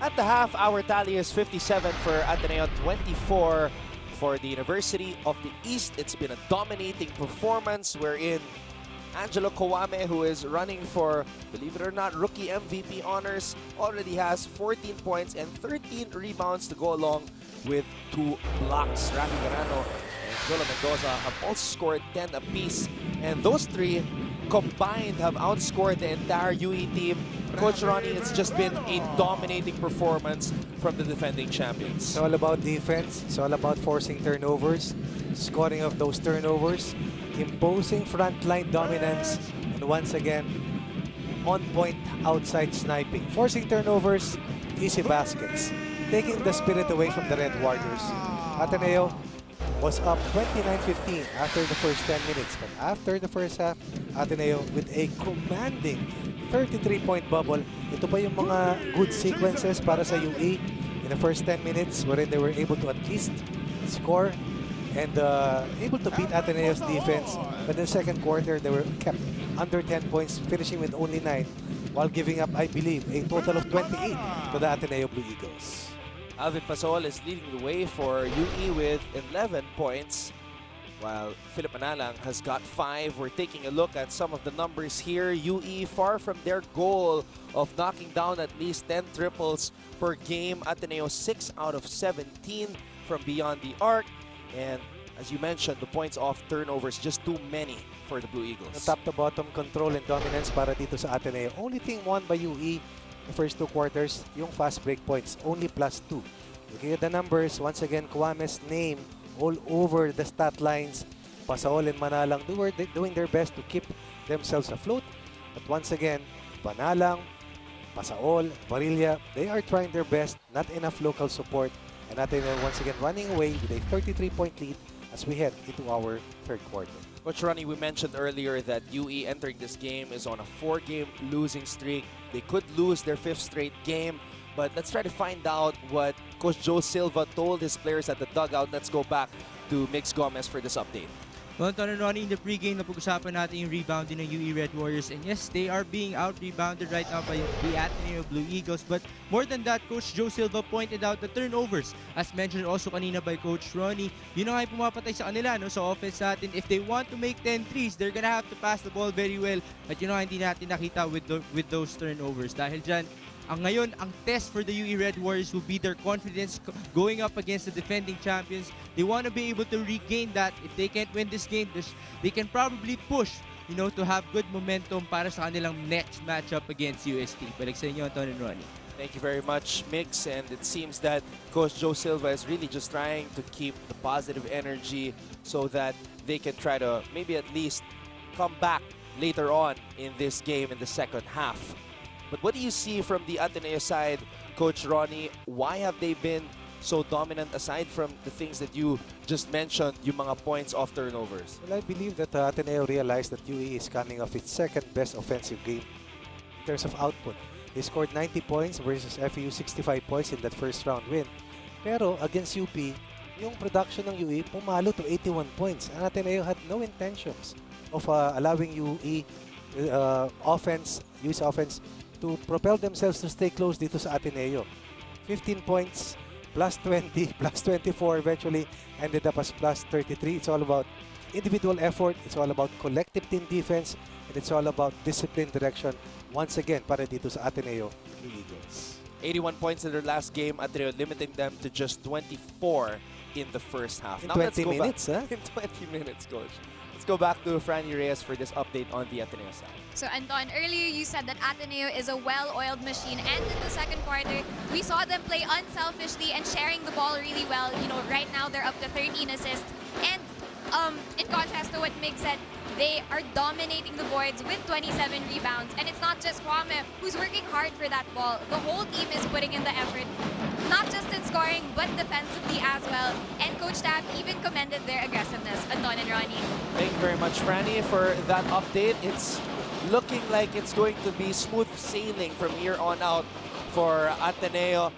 At the half, our tally is 57 for Ateneo, 24 for the University of the East. It's been a dominating performance wherein Angelo Kawame, who is running for, believe it or not, rookie MVP honors, already has 14 points and 13 rebounds to go along with 2 blocks. Rafi Garano and Jolo Mendoza have also scored 10 apiece, and those 3 combined have outscored the entire UE team. Coach Ronnie, it's just been a dominating performance from the defending champions. It's all about defense. It's all about forcing turnovers, scoring of those turnovers, imposing frontline dominance, and once again, on-point outside sniping. Forcing turnovers, easy baskets, taking the spirit away from the Red Warriors. Ateneo was up 29-15 after the first 10 minutes, but after the first half, Ateneo with a commanding 33-point bubble. Ito pa yung mga good sequences para sa UE in the first 10 minutes wherein they were able to at least score and able to beat Ateneo's defense. But in the second quarter, they were kept under 10 points, finishing with only 9, while giving up, I believe, a total of 28 to the Ateneo Blue Eagles. Alvin Pasol is leading the way for UE with 11 points, while Philip Manalang has got 5. We're taking a look at some of the numbers here. UE far from their goal of knocking down at least 10 triples per game. Ateneo 6 out of 17 from beyond the arc. And as you mentioned, the points off turnovers just too many for the Blue Eagles. The top to bottom control and dominance para dito sa Ateneo. Only thing won by UE the first 2 quarters, yung fast break points, only +2. Looking at the numbers, once again, Kwame's name all over the stat lines. Pasaol and Manalang, they were doing their best to keep themselves afloat. But once again, Manalang, Pasaol, Varilla, they are trying their best. Not enough local support. And Ateneo once again running away with a 33-point lead as we head into our third quarter. Coach Ronnie, we mentioned earlier that UE entering this game is on a 4-game losing streak. They could lose their 5th straight game, but let's try to find out what Coach Joe Silva told his players at the dugout. Let's go back to Mix Gomez for this update. Well, Anton and Ronnie, in the pregame, napag-usapan natin yung rebounding ng UE Red Warriors. And yes, they are being out-rebounded right now by the Ateneo Blue Eagles. But more than that, Coach Joe Silva pointed out the turnovers. As mentioned also kanina by Coach Ronnie, yun ang ay pumapatay sa kanila, no, sa offense natin. If they want to make 10 threes, they're gonna have to pass the ball very well. At hindi natin nakita with those turnovers. Dahil dyan, ngayon, ang test for the UE Red Warriors will be their confidence going up against the defending champions. They want to be able to regain that. If they can't win this game, they can probably push, to have good momentum para sa kanilang next matchup against UST. Balik sa inyo, Anton and Ronnie. Thank you very much, Mix. And it seems that Coach Joe Silva is really just trying to keep the positive energy so that they can try to maybe at least come back later on in this game in the second half. But what do you see from the Ateneo side, Coach Ronnie? Why have they been so dominant aside from the things that you just mentioned, yung mga points off turnovers? Well, I believe that Ateneo realized that UE is coming off its second best offensive game in terms of output. They scored 90 points versus FEU 65 points in that first round win. Pero against UP, yung production ng UE pumalo to 81 points. And Ateneo had no intentions of allowing UE UE's offense to propel themselves to stay close dito sa Ateneo. 15 points, +20, +24, eventually ended up as +33. It's all about individual effort. It's all about collective team defense. And it's all about discipline, direction. Once again, para dito sa Ateneo Blue Eagles. 81 points in their last game, Ateneo limiting them to just 24 in the first half. In now 20 minutes, huh? In 20 minutes, Coach. Let's go back to Franny Reyes for this update on the Ateneo side. So Anton, earlier you said that Ateneo is a well-oiled machine, and in the second quarter, we saw them play unselfishly and sharing the ball really well. Right now they're up to 13 assists. And in contrast to what Mig said, they are dominating the boards with 27 rebounds. And it's not just Kwame who's working hard for that ball. The whole team is putting in the effort, not just in scoring, but defensively as well. And Coach Tab even commended their aggressiveness. Anton and Ronnie. Thank you very much, Franny, for that update. It's looking like it's going to be smooth sailing from here on out for Ateneo.